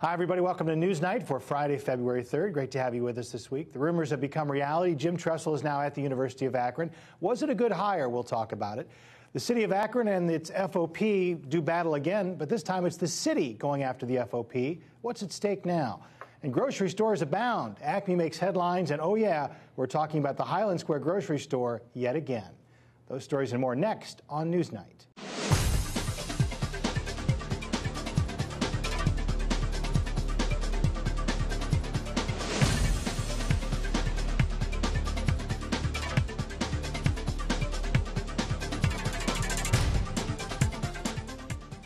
Hi, everybody. Welcome to NewsNite for Friday, February 3rd. Great to have you with us this week. The rumors have become reality. Jim Tressel is now at the University of Akron. Was it a good hire? We'll talk about it. The city of Akron and its FOP do battle again, but this time it's the city going after the FOP. What's at stake now? And grocery stores abound. Acme makes headlines, and oh yeah, we're talking about the Highland Square grocery store yet again. Those stories and more next on NewsNite.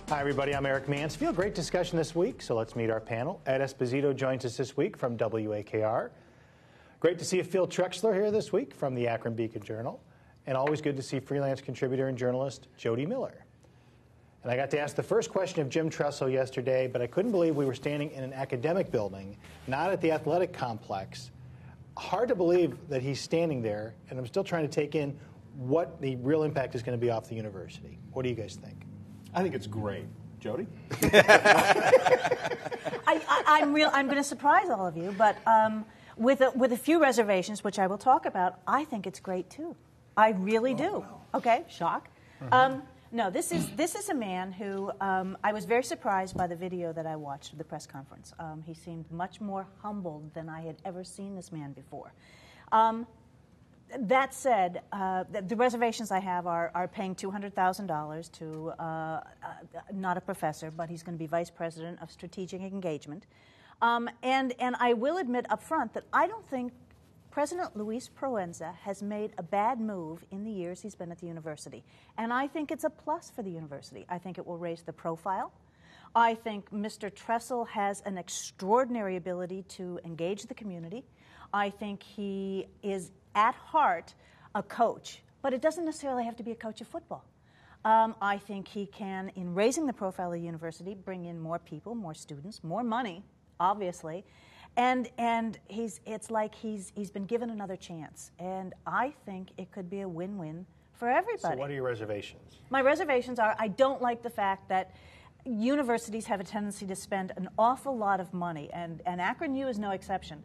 Hi, everybody. I'm Eric Mansfield. Great discussion this week, so let's meet our panel. Ed Esposito joins us this week from WAKR. Great to see Phil Trexler here this week from the Akron Beacon-Journal. And always good to see freelance contributor and journalist Jody Miller. And I got to ask the first question of Jim Tressel yesterday, but I couldn't believe we were standing in an academic building, not at the athletic complex. Hard to believe that he's standing there, and I'm still trying to take in what the real impact is going to be off the university. What do you guys think? I think it's great. Jody? I'm going to surprise all of you, but with a few reservations, which I will talk about, I think it's great too. I really do. Wow. Okay, shock. Mm-hmm. No, this is a man who I was very surprised by the video that I watched of the press conference. He seemed much more humbled than I had ever seen this man before. That said, the reservations I have are paying $200,000 to not a professor, but he's going to be vice president of strategic engagement. And I will admit up front that I don't think President Luis Proenza has made a bad move in the years he's been at the university. And I think it's a plus for the university. I think it will raise the profile. I think Mr. Tressel has an extraordinary ability to engage the community. I think he is at heart a coach, but it doesn't necessarily have to be a coach of football. I think he can, in raising the profile of the university, bring in more people, more students, more money, obviously, and it's like he's been given another chance, and I think it could be a win-win for everybody. So what are your reservations? My reservations are I don't like the fact that universities have a tendency to spend an awful lot of money, and Akron U is no exception,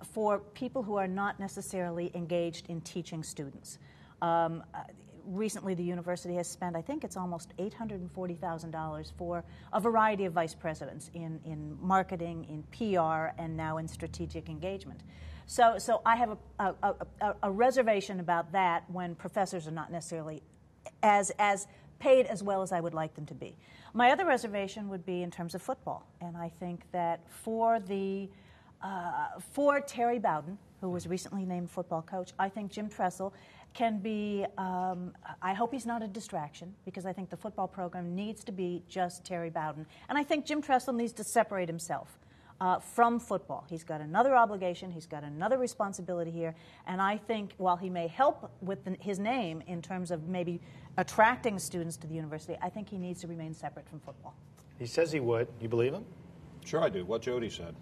for people who are not necessarily engaged in teaching students. Recently, the university has spent, I think it's almost $840,000 for a variety of vice presidents in marketing, in PR, and now in strategic engagement. So I have a reservation about that when professors are not necessarily as paid as well as I would like them to be. My other reservation would be in terms of football, and I think that for Terry Bowden, who was recently named football coach, I think Jim Tressel can be, I hope he's not a distraction, because I think the football program needs to be just Terry Bowden. And I think Jim Tressel needs to separate himself from football. He's got another obligation, he's got another responsibility here, and I think while he may help with his name in terms of maybe attracting students to the university, I think he needs to remain separate from football. He says he would. You believe him? Sure I do. What Jody said.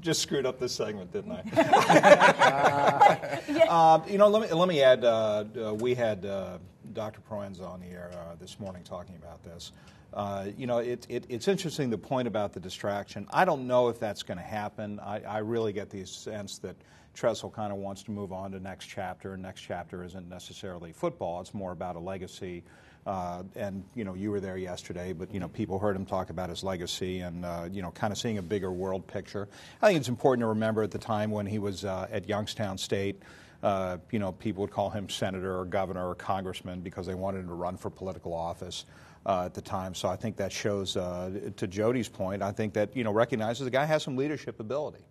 Just screwed up this segment, didn't I? Let me add, we had Dr. Proenza on the air this morning talking about this. It's interesting, the point about the distraction. I don't know if that's going to happen. I really get the sense that Tressel kind of wants to move on to next chapter, and next chapter isn't necessarily football. It's more about a legacy. And you were there yesterday, but people heard him talk about his legacy and kind of seeing a bigger world picture. I think it's important to remember at the time when he was at Youngstown State, people would call him senator or governor or congressman because they wanted him to run for political office at the time. So I think that shows, to Jody's point, I think that recognizes the guy has some leadership ability.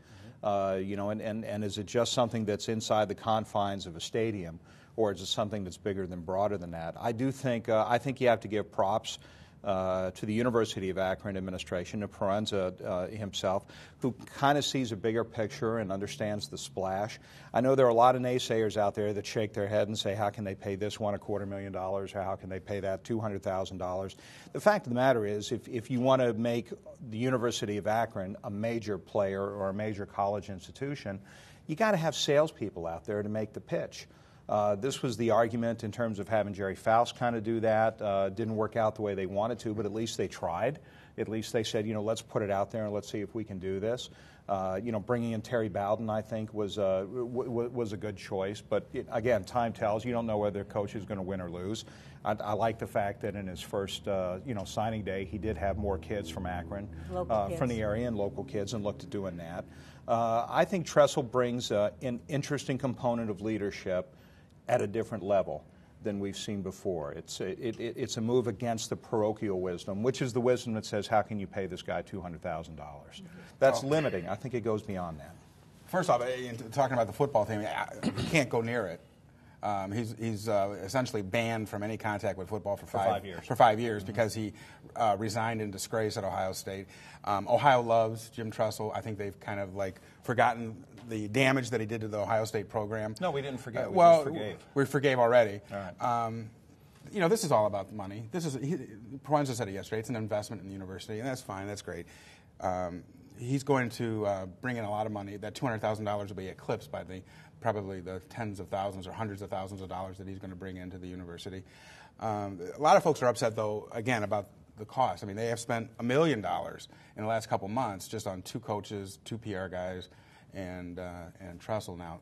And is it just something that's inside the confines of a stadium, or is it something that's bigger than, broader than that? I think you have to give props to the University of Akron administration, to Proenza himself, who kind of sees a bigger picture and understands the splash. I know there are a lot of naysayers out there that shake their head and say, how can they pay this one $250,000, or how can they pay that $200,000? The fact of the matter is, if you want to make the University of Akron a major player or a major college institution, you got to have salespeople out there to make the pitch. This was the argument in terms of having Jerry Faust kind of do that. Didn't work out the way they wanted to, but at least they tried. at least they said, let's put it out there and let's see if we can do this. Bringing in Terry Bowden, I think, was a good choice. But again, time tells. You don't know whether a coach is going to win or lose. I like the fact that in his first, signing day, he did have more kids from Akron, from the area, and local kids, and looked at doing that. I think Tressel brings an interesting component of leadership at a different level than we've seen before. It's a move against the parochial wisdom, which is the wisdom that says, how can you pay this guy $200,000? That's limiting. I think it goes beyond that. First off, talking about the football team, you can't go near it. He's essentially banned from any contact with football for 5 years. For 5 years, because he resigned in disgrace at Ohio State. Ohio loves Jim Tressel. I think they've kind of forgotten the damage that he did to the Ohio State program. No, we didn't forget. We just forgave. We forgave already. All right. This is all about money. Proenza said it yesterday. It's an investment in the university, and that's fine. That's great. He's going to bring in a lot of money. That $200,000 will be eclipsed by probably the tens of thousands or hundreds of thousands of dollars that he's going to bring into the university. A lot of folks are upset, though, again, about the cost. I mean, they have spent $1 million in the last couple months just on 2 coaches, 2 PR guys, and Tressel now.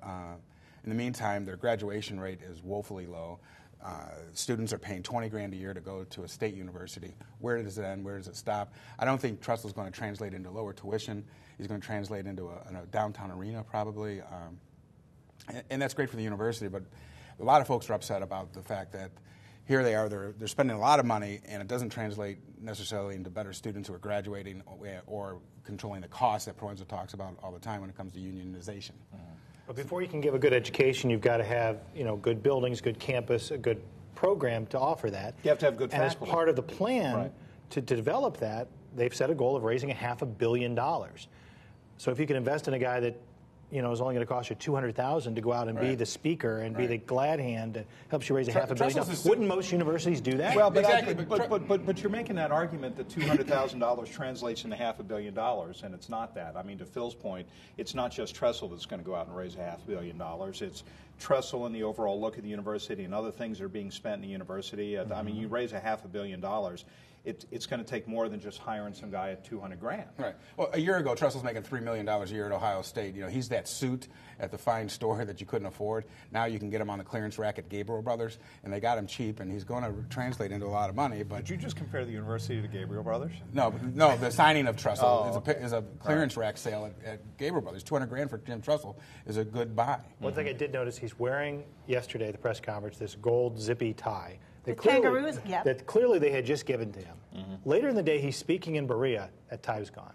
In the meantime, their graduation rate is woefully low. Students are paying $20,000 a year to go to a state university. Where does it end? Where does it stop? I don't think Tressel's going to translate into lower tuition. He's going to translate into a downtown arena, probably. And that's great for the university, but a lot of folks are upset about the fact that here they are, they're spending a lot of money, and it doesn't translate necessarily into better students who are graduating or controlling the costs that Proenza talks about all the time when it comes to unionization. But before you can give a good education, you've got to have good buildings, good campus, a good program to offer that. You have to have good faculty. And as part of the plan to develop that, they've set a goal of raising $500 million. So if you can invest in a guy that is only going to cost you $200,000 to go out and be the speaker and be the glad hand that helps you raise $500 million. Wouldn't most universities do that? Well, but exactly. But you're making that argument that $200,000 translates into $500 million, and it's not that. I mean, to Phil's point, it's not just Tressel that's going to go out and raise $500 million. It's Tressel and the overall look at the university and other things that are being spent in the university. I mean, you raise $500 million. It's going to take more than just hiring some guy at $200,000. Right. Well, a year ago, Tressel's making $3 million a year at Ohio State. He's that suit at the fine store that you couldn't afford. Now you can get him on the clearance rack at Gabriel Brothers, and they got him cheap, and he's going to translate into a lot of money. But did you just compare the university to Gabriel Brothers? No. The signing of Tressel is a clearance rack sale at Gabriel Brothers. $200,000 for Jim Tressel is a good buy. One thing I did notice, he's wearing yesterday at the press conference this gold zippy tie. Kangaroos, that clearly they had just given to him. Later in the day, he's speaking in Berea. That tie's gone.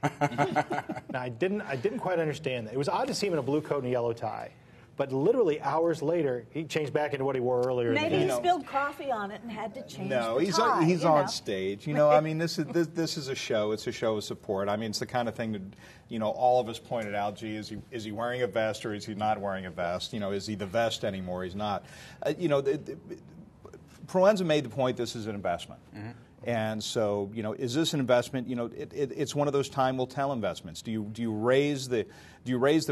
Now, I didn't quite understand that. It was odd to see him in a blue coat and a yellow tie, but literally hours later, he changed back into what he wore earlier. Maybe he spilled coffee on it and had to change. No, the tie, he's on stage. I mean, this is a show. It's a show of support. I mean, it's the kind of thing that all of us pointed out. Gee, is he wearing a vest or is he not wearing a vest? Is he the vest anymore? He's not. Proenza made the point this is an investment. And so, is this an investment? It's one of those time will tell investments. Do you raise the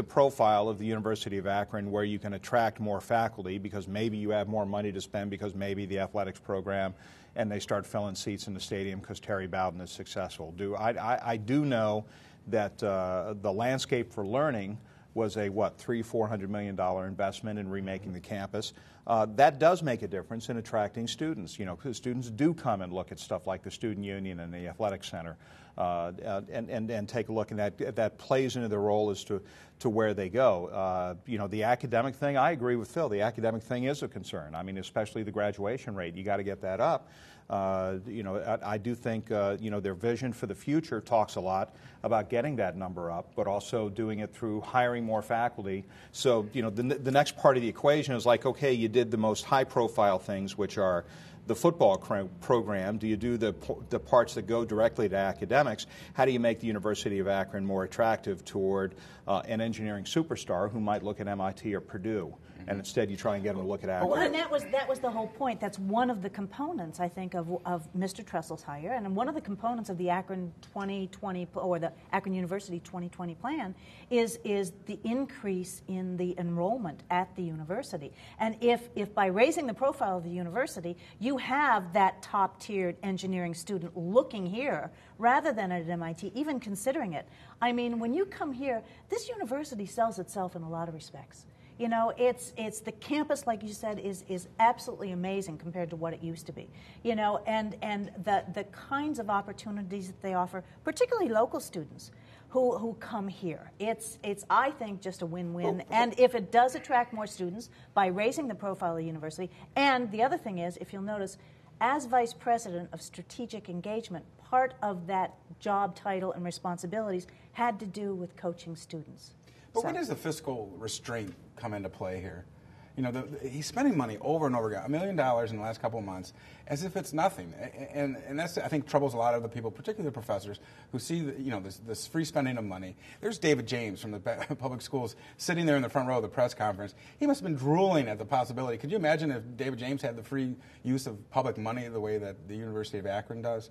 profile of the University of Akron where you can attract more faculty because maybe you have more money to spend because maybe the athletics program and they start filling seats in the stadium because Terry Bowden is successful? I do know that the landscape for learning was a $300-400 million investment in remaking the campus. That does make a difference in attracting students. Because students do come and look at stuff like the student union and the athletic center, and take a look, and that plays into their role as to where they go. The academic thing, I agree with Phil. The academic thing is a concern. I mean, especially the graduation rate. You got to get that up. I do think their vision for the future talks a lot about getting that number up, but also doing it through hiring more faculty. So the next part of the equation is like, okay, you did the most high-profile things, which are the football program. Do you do the parts that go directly to academics? How do you make the University of Akron more attractive toward an engineering superstar who might look at MIT or Purdue? And instead you try and get them to look at Akron. Well, and that was the whole point. That's one of the components, I think, of Mr. Tressel's hire, and one of the components of the Akron 2020 or the Akron University 2020 plan is the increase in the enrollment at the university. And if by raising the profile of the university, you you have that top-tiered engineering student looking here rather than at MIT, even considering it. I mean, when you come here, this university sells itself in a lot of respects. You know, it's the campus, like you said, is absolutely amazing compared to what it used to be. You know, and the kinds of opportunities that they offer, particularly local students who come here. It's I think just a win-win. And if it does attract more students by raising the profile of the university, and the other thing is, if you'll notice, as vice president of strategic engagement, part of that job title and responsibilities had to do with coaching students. But when does the fiscal restraint come into play here? You know, he's spending money over and over again, $1 million in the last couple of months, as if it's nothing. And that's, I think, troubles a lot of the people, particularly the professors, who see, this free spending of money. There's David James from the public schools sitting there in the front row of the press conference. He must have been drooling at the possibility. Could you imagine if David James had the free use of public money the way that the University of Akron does?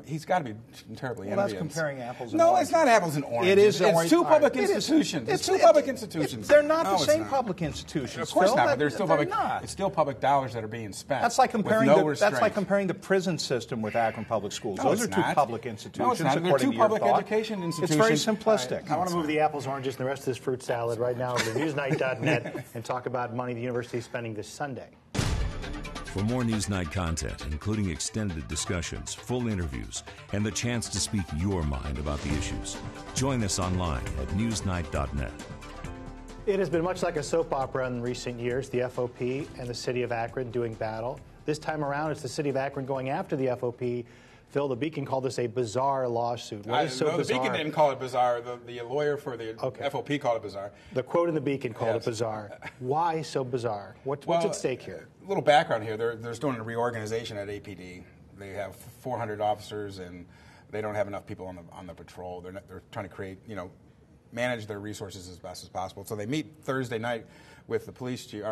He's got to be terribly envious. That's comparing apples and oranges. No, oranges. it's not apples and oranges. It is. It's two public institutions. It's two public institutions. They're not No, the same not. public institutions. Of course Phil. not, but they're still public. Not. It's still public dollars that are being spent. That's like comparing with no that's like comparing the prison system with Akron Public Schools. No, Those are it's two not. public institutions. No, it's not. They're according two to your public thought. education institutions. It's very simplistic. I want to move the apples, oranges, and the rest of this fruit salad right now to newsnight.net and talk about money the university is spending this Sunday. For more NewsNight content, including extended discussions, full interviews, and the chance to speak your mind about the issues, join us online at newsnight.net. It has been much like a soap opera in recent years, the FOP and the city of Akron doing battle. This time around, it's the city of Akron going after the FOP. Phil, the Beacon called this a bizarre lawsuit. What is so no, bizarre? the Beacon didn't call it bizarre. The lawyer for the FOP called it bizarre. The quote in the Beacon called Yes. it bizarre. Why so bizarre? What's at stake here? A little background here. They're doing a reorganization at APD. They have 400 officers, and they don't have enough people on the patrol. They're trying to create, manage their resources as best as possible. So they meet Thursday night with the police chief,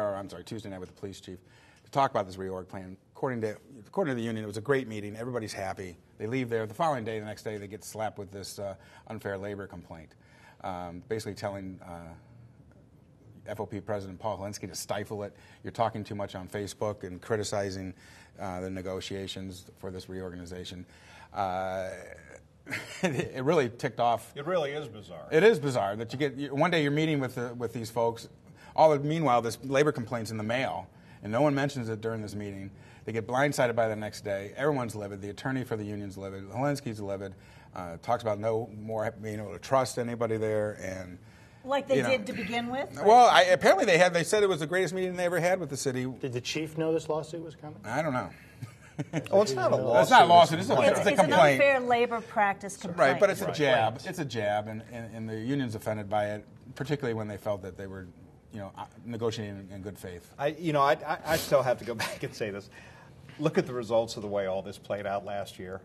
Tuesday night with the police chief to talk about this reorg plan. According to the union, it was a great meeting. Everybody's happy. They leave there. The following day, the next day, they get slapped with this unfair labor complaint, basically telling FOP President Paul Helinski to stifle it. You're talking too much on Facebook and criticizing the negotiations for this reorganization. It really ticked off. It really is bizarre. It is bizarre that you get one day you're meeting with these folks. Meanwhile, this labor complaint's in the mail, and no one mentions it during this meeting. They get blindsided by the next day. Everyone's livid. The attorney for the union's livid. Helinski's livid. Talks about no more being able to trust anybody there, and like they did to begin with. Well, apparently they said it was the greatest meeting they ever had with the city. Did the chief know this lawsuit was coming? I don't know. Oh, it's not a lawsuit. It's not a lawsuit. It's a It's complaint. an unfair labor practice complaint. Right, but it's a jab. It's a jab, and the union's offended by it, particularly when they felt that they were, negotiating in good faith. I still have to go back and say this. Look at the results of the way all this played out last year.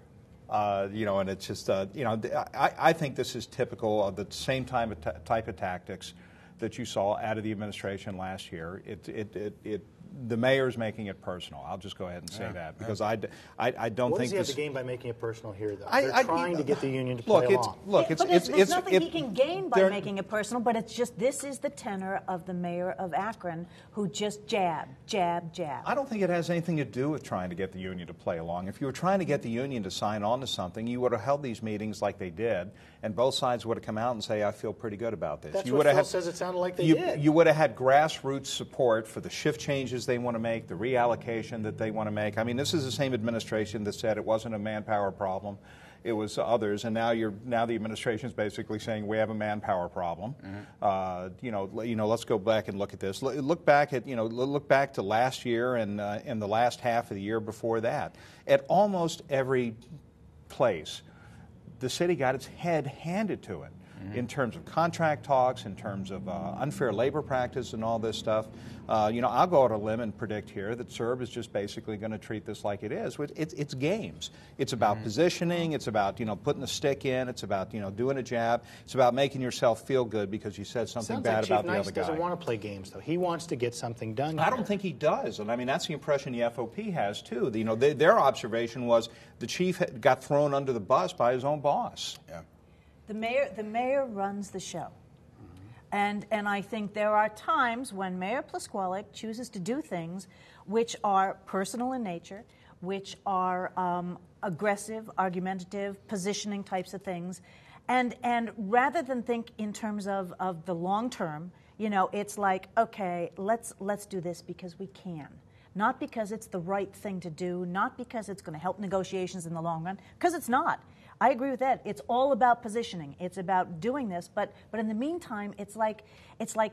And it's just, I think this is typical of the same type of tactics that you saw out of the administration last year. The mayor's making it personal. I'll just go ahead and say that because I don't What think does he have this. to gain by making it personal here, though? They're trying to get the union to play along. There's nothing he can gain by making it personal, but it's just this is the tenor of the mayor of Akron who just jab. I don't think it has anything to do with trying to get the union to play along. If you were trying to get the union to sign on to something, you would have held these meetings like they did, and both sides would have come out and say, I feel pretty good about this. That's what Phil says it sounded like they did. You would have had grassroots support for the shift changes they want to make, the reallocation that they want to make. I mean, this is the same administration that said it wasn't a manpower problem. It was others, and now the administration is basically saying we have a manpower problem. Mm-hmm. Let's go back and look at this. Look back to last year and the last half of the year before that. At almost every place, the city got its head handed to it. Mm-hmm. In terms of contract talks, in terms of unfair labor practice and all this stuff. I'll go out on a limb and predict here that CERB is just basically going to treat this like it is. It's games. It's about positioning. It's about, putting the stick in. It's about, doing a jab. It's about making yourself feel good because you said something bad about the other guy. Chief Nice doesn't want to play games, though. He wants to get something done. I don't think he does. And I mean, that's the impression the FOP has, too. Their observation was the chief got thrown under the bus by his own boss. Yeah. The mayor runs the show. And I think there are times when Mayor Plisqualik chooses to do things which are personal in nature, which are aggressive, argumentative, positioning types of things. And rather than think in terms of the long term, you know, it's like, okay, let's do this because we can. Not because it's the right thing to do, not because it's going to help negotiations in the long run, because it's not. I agree with Ed. It's all about positioning. It's about doing this, but in the meantime, it's like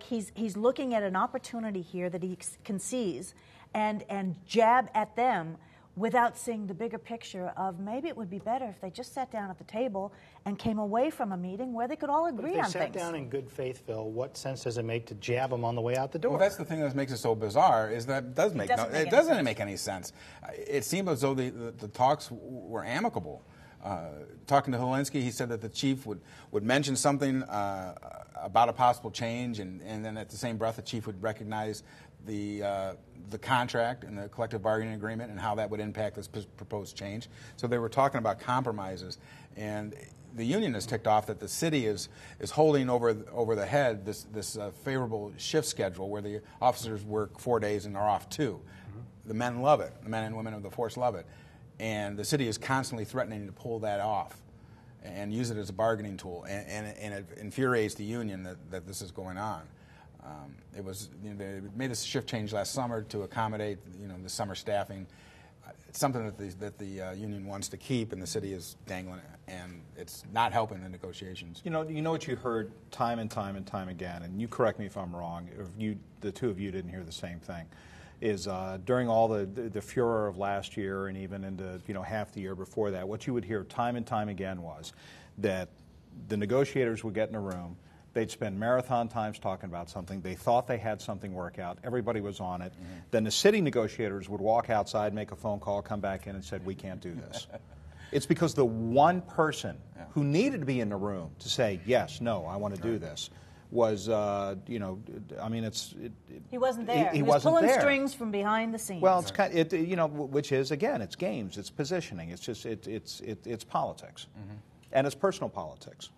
he's looking at an opportunity here that he can seize and jab at them without seeing the bigger picture of maybe it would be better if they just sat down at the table and came away from a meeting where they could all agree on things. If they sat down in good faith, Phil, what sense does it make to jab them on the way out the door? Well, that's the thing that makes it so bizarre, is that it doesn't make any sense. It seemed as though the talks were amicable. Talking to Helinski, he said that the chief would mention something about a possible change, and then at the same breath, the chief would recognize the contract and the collective bargaining agreement and how that would impact this proposed change. So they were talking about compromises, and the union is ticked off that the city is holding over the head this favorable shift schedule where the officers work 4 days and are off 2. Mm-hmm. The men love it. The men and women of the force love it. And the city is constantly threatening to pull that off and use it as a bargaining tool. And it infuriates the union that this is going on. They made this shift change last summer to accommodate the summer staffing. It's something that the union wants to keep, and the city is dangling it, and it's not helping the negotiations. You know what you heard time and time and time again, and you correct me if I'm wrong, or if the two of you didn't hear the same thing, is during all the furor of last year and even into half the year before that, what you would hear time and time again was that the negotiators would get in a room, they'd spend marathon times talking about something, they thought they had something work out, everybody was on it, then the city negotiators would walk outside, make a phone call, come back in and said, we can't do this. It's because the one person who needed to be in the room to say, yes, no, I want to do this, was, he wasn't there. He was wasn't pulling there. strings from behind the scenes. Well, it's kind of, which is, again, it's games, it's positioning, it's just it's politics, and it's personal politics.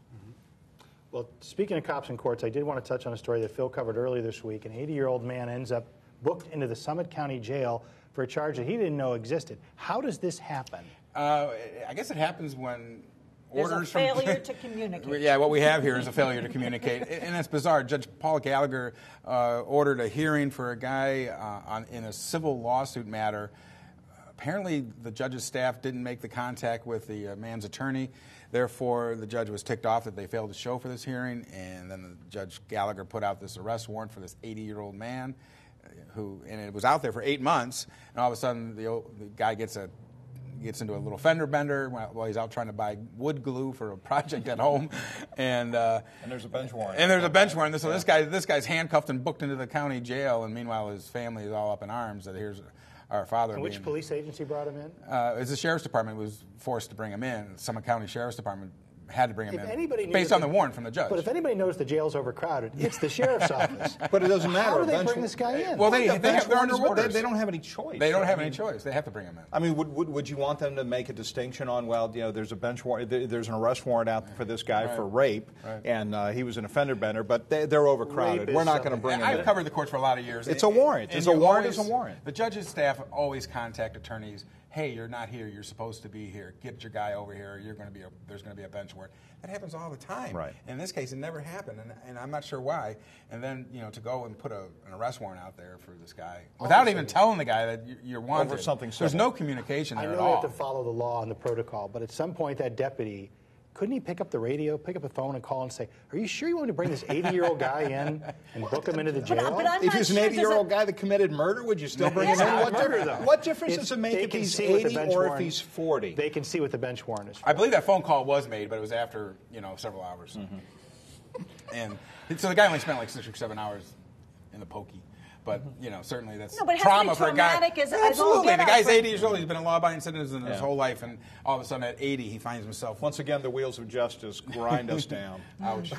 Well, speaking of cops and courts, I did want to touch on a story that Phil covered earlier this week. An 80-year-old man ends up booked into the Summit County Jail for a charge that he didn't know existed. How does this happen? I guess it happens when There's orders a failure to communicate. Yeah, what we have here is a failure to communicate, and it's bizarre. Judge Paul Gallagher ordered a hearing for a guy in a civil lawsuit matter. Apparently, the judge's staff didn't make the contact with the man's attorney. Therefore, the judge was ticked off that they failed to show for this hearing, and then Judge Gallagher put out this arrest warrant for this 80-year-old man, and it was out there for 8 months, and all of a sudden the guy gets into a little fender bender while he's out trying to buy wood glue for a project at home, and there's a bench warrant. And there's a bench warrant. So this guy's handcuffed and booked into the county jail, and meanwhile his family is all up in arms that here's our father. And which police agency brought him in? It's the sheriff's department was forced to bring him in. Summit County Sheriff's Department had to bring him in based on the warrant from the judge. But if anybody knows the jail's overcrowded, it's the sheriff's office. But it doesn't matter. How do they bring this guy in? Well, they're under orders. They don't have any choice. They don't have any choice. They have to bring him in. I mean, would you want them to make a distinction on, well, there's a bench warrant, there's an arrest warrant out for this guy for rape, and he was an offender bender, but they're overcrowded. We're not going to bring him in. I've covered the courts for a lot of years. It's a warrant. It's a warrant. It's a warrant. The judge's staff always contact attorneys. Hey, you're not here. You're supposed to be here. Get your guy over here. There's going to be a bench warrant. That happens all the time. Right. In this case, it never happened, and I'm not sure why. And then to go and put an arrest warrant out there for this guy without even telling the guy that you're wanted. Over something civil. There's no communication there at all. I know they have to follow the law and the protocol, but at some point that deputy, couldn't he pick up the radio, pick up the phone, and call and say, are you sure you want to bring this 80-year-old guy in and book him into the jail? But if he's an 80-year-old guy that committed murder, would you still bring him in? What difference does it make if he's 80 or if he's 40? They can see what the bench warrant is for. I believe that phone call was made, but it was after several hours. And so the guy only spent like 6 or 7 hours in the pokey. But certainly that's trauma for a guy. Absolutely, the guy's 80 years old. He's been a law-abiding citizen his whole life, and all of a sudden at 80, he finds himself. Once again, the wheels of justice grind us down. Ouch.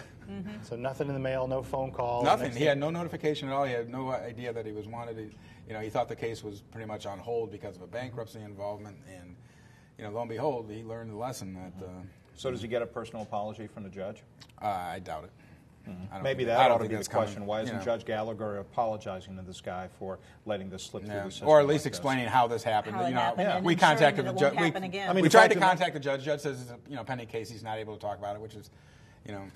So nothing in the mail, no phone call. Nothing. He had no notification at all. He had no idea that he was wanted. He thought the case was pretty much on hold because of a bankruptcy involvement, and lo and behold, he learned the lesson that. So does he get a personal apology from the judge? I doubt it. Maybe that ought to be the question. Why isn't Judge Gallagher apologizing to this guy for letting this slip through the system? Or at least explaining how this happened. How it happened, and We contacted the judge. We tried to contact the judge. Judge says, pending case, he's not able to talk about it, which is,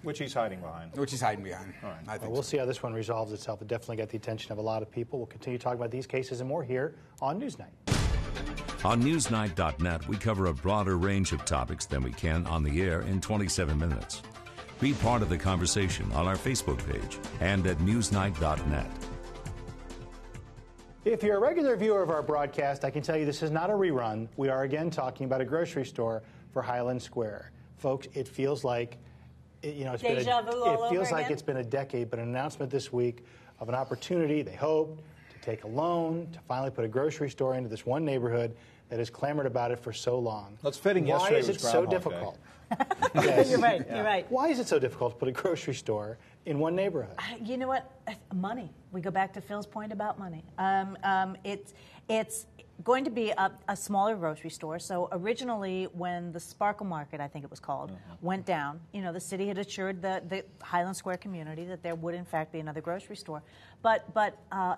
which he's hiding behind. Which he's hiding behind. All right. I think We'll see how this one resolves itself. It definitely got the attention of a lot of people. We'll continue talking about these cases and more here on Newsnight. On NewsNight.net, we cover a broader range of topics than we can on the air in 27 minutes. Be part of the conversation on our Facebook page and at NewsNight.net. If you're a regular viewer of our broadcast, I can tell you this is not a rerun. We are again talking about a grocery store for Highland Square. Folks, it feels like it's Deja vu all it feels over like again? it's been a decade, but an announcement this week of an opportunity they hoped to take a loan to finally put a grocery store into this one neighborhood that has clamored about it for so long. That's fitting. Why Yesterday is it was so Groundhog Day. difficult? Yes. You're right. You're right. Why is it so difficult to put a grocery store in one neighborhood? You know what? Money. We go back to Phil's point about money. It's going to be a smaller grocery store. So originally, when the Sparkle Market, I think it was called, went down, the city had assured the Highland Square community that there would in fact be another grocery store. But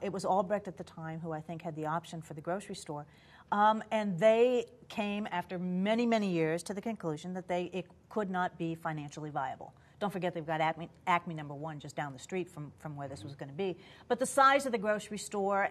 it was Albrecht at the time who I think had the option for the grocery store. And they came after many, many years to the conclusion that it could not be financially viable. Don't forget they've got Acme number 1 just down the street from where this was going to be. But the size of the grocery store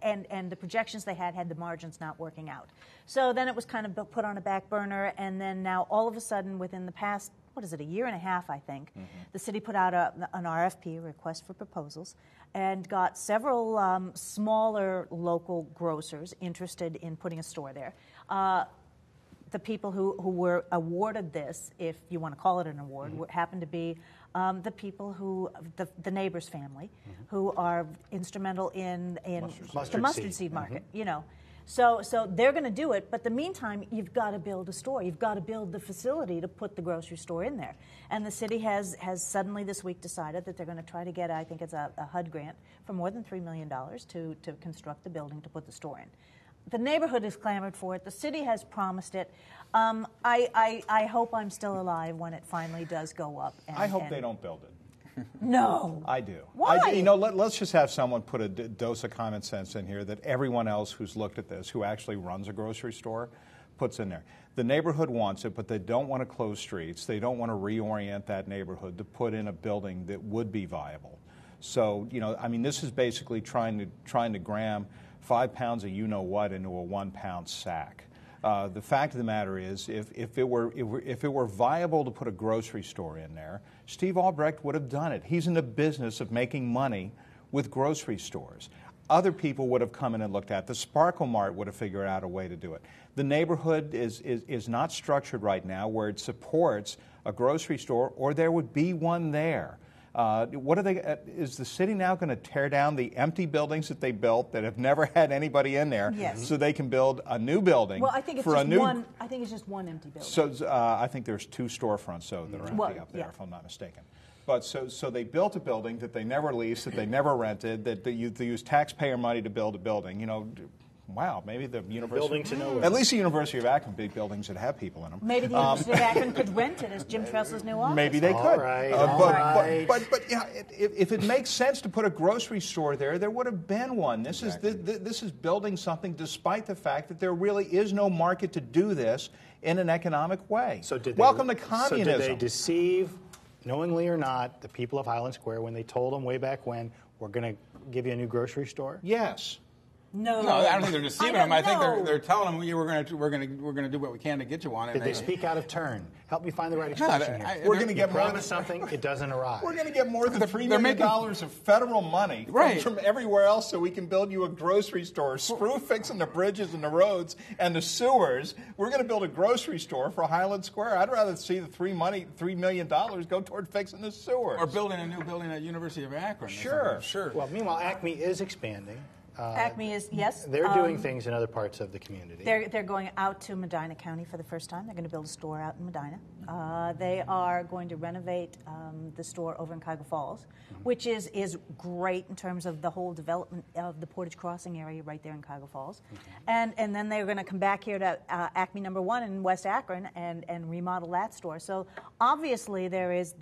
and the projections they had the margins not working out. So then it was kind of put on a back burner, and then now all of a sudden within the past, a year and a half, I think, the city put out an RFP, a request for proposals, and got several smaller local grocers interested in putting a store there. The people who were awarded this, if you want to call it an award, happened to be the people the neighbor's family, who are instrumental in the mustard seed market, So they're going to do it, but in the meantime, you've got to build a store. You've got to build the facility to put the grocery store in there. And the city has suddenly this week decided that they're going to try to get, I think it's a HUD grant, for more than $3 million to construct the building to put the store in. The neighborhood has clamored for it. The city has promised it. I hope I'm still alive when it finally does go up. I hope they don't build it. No. I do. Why? Let's just have someone put a dose of common sense in here that everyone else who's looked at this, who actually runs a grocery store, puts in there. The neighborhood wants it, but they don't want to close streets. They don't want to reorient that neighborhood to put in a building that would be viable. So, this is basically trying to gram 5 pounds of you-know-what into a 1 pound sack. The fact of the matter is, if it were viable to put a grocery store in there, Steve Albrecht would have done it. He's in the business of making money with grocery stores. Other people would have come in and looked at it. The Sparkle Mart would have figured out a way to do it. The neighborhood is not structured right now where it supports a grocery store, or there would be one there. Is the city now going to tear down the empty buildings that they built that have never had anybody in there, so they can build a new building? Well, I think it's just one empty building. So I think there's 2 storefronts that are empty up there, if I'm not mistaken. But so they built a building that they never leased, that they never rented, that they used taxpayer money to build a building. Wow, maybe the University... Building to nowhere. At least the University of Akron, big buildings that have people in them. Maybe the University of Akron could rent it as Jim Tressel's new office. Maybe they could. All right. But if it makes sense to put a grocery store there would have been one. This is building something despite the fact that there really is no market to do this in an economic way. Welcome to communism. So did they deceive, knowingly or not, the people of Highland Square when they told them way back when, we're going to give you a new grocery store? Yes. No, I don't think they're deceiving them. I think they're telling them we're going to do what we can to get you one. Did they speak out of turn? Help me find the right expression here. We're going to get more than something. It doesn't arrive. We're going to get more than $3 million of federal money from everywhere else, so we can build you a grocery store. Screw fixing the bridges and the roads and the sewers. We're going to build a grocery store for Highland Square. I'd rather see the $3 million go toward fixing the sewers or building a new building at University of Akron. Sure. Well, meanwhile, Acme is expanding. Acme is, yes. They're doing things in other parts of the community. They're going out to Medina County for the first time. They're going to build a store out in Medina. They are going to renovate the store over in Cuyahoga Falls, which is great in terms of the whole development of the Portage Crossing area right there in Cuyahoga Falls. And then they're going to come back here to Acme number 1 in West Akron and remodel that store. So obviously there is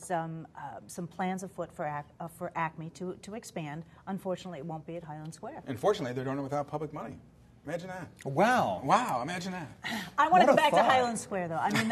some plans afoot for Acme to expand. Unfortunately, it won't be at Highland Square. Unfortunately, they're doing it without public money. Imagine that. Wow. Wow, imagine that. I want to What go a back to thought. Highland Square, though. I mean,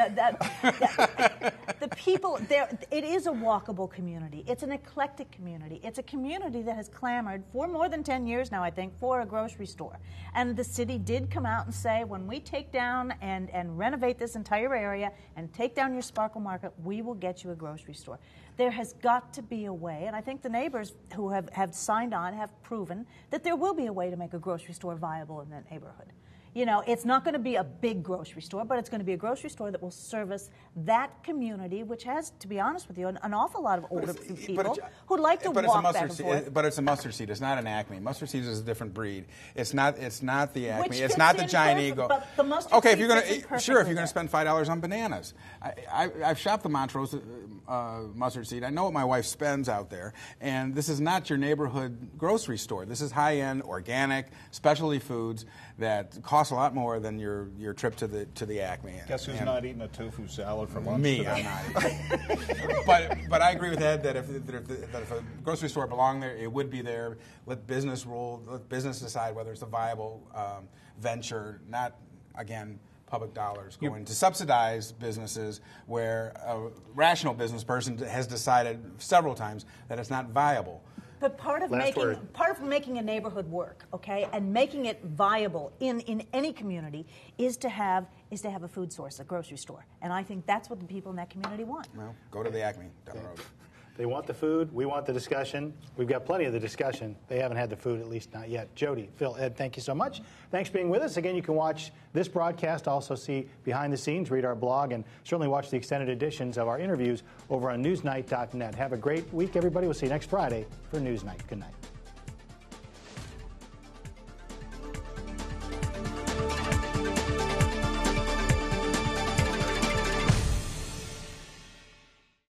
the people there, it is a walkable community. It's an eclectic community. It's a community that has clamored for more than 10 years now, I think, for a grocery store. And the city did come out and say, when we take down and renovate this entire area and take down your Sparkle Market, we will get you a grocery store. There has got to be a way, and I think the neighbors who have signed on have proven that there will be a way to make a grocery store viable in that neighborhood. You know, it's not going to be a big grocery store, but it's going to be a grocery store that will service that community, which has, to be honest with you, an awful lot of older people who'd like to walk back and forth. But it's a mustard seed. It's not an Acme. Mustard seed is a different breed. It's not the Acme. Which It's not the fits in Giant perfect, Eagle. but the mustard okay, if seed you're going fits in to perfectly if you're going there. to spend $5 on bananas, I've shopped the Montrose mustard seed. I know what my wife spends out there, and this is not your neighborhood grocery store. This is high-end, organic, specialty foods that cost a lot more than your trip to the Acme. Guess who's not eating a tofu salad for lunch Me, today? I'm not eating. but I agree with Ed that if a grocery store belonged there, it would be there. Let business rule. Let business decide whether it's a viable venture. Not again public dollars going to subsidize businesses where a rational business person has decided several times that it's not viable. But part of making a neighborhood work, okay, and making it viable in any community is to have a food source, a grocery store, and I think that's what the people in that community want. Well, go to the Acme down the road. They want the food. We want the discussion. We've got plenty of the discussion. They haven't had the food, at least not yet. Jody, Phil, Ed, thank you so much. Thanks for being with us. Again, you can watch this broadcast, also see behind the scenes, read our blog, and certainly watch the extended editions of our interviews over on NewsNite.net. Have a great week, everybody. We'll see you next Friday for NewsNite. Good night.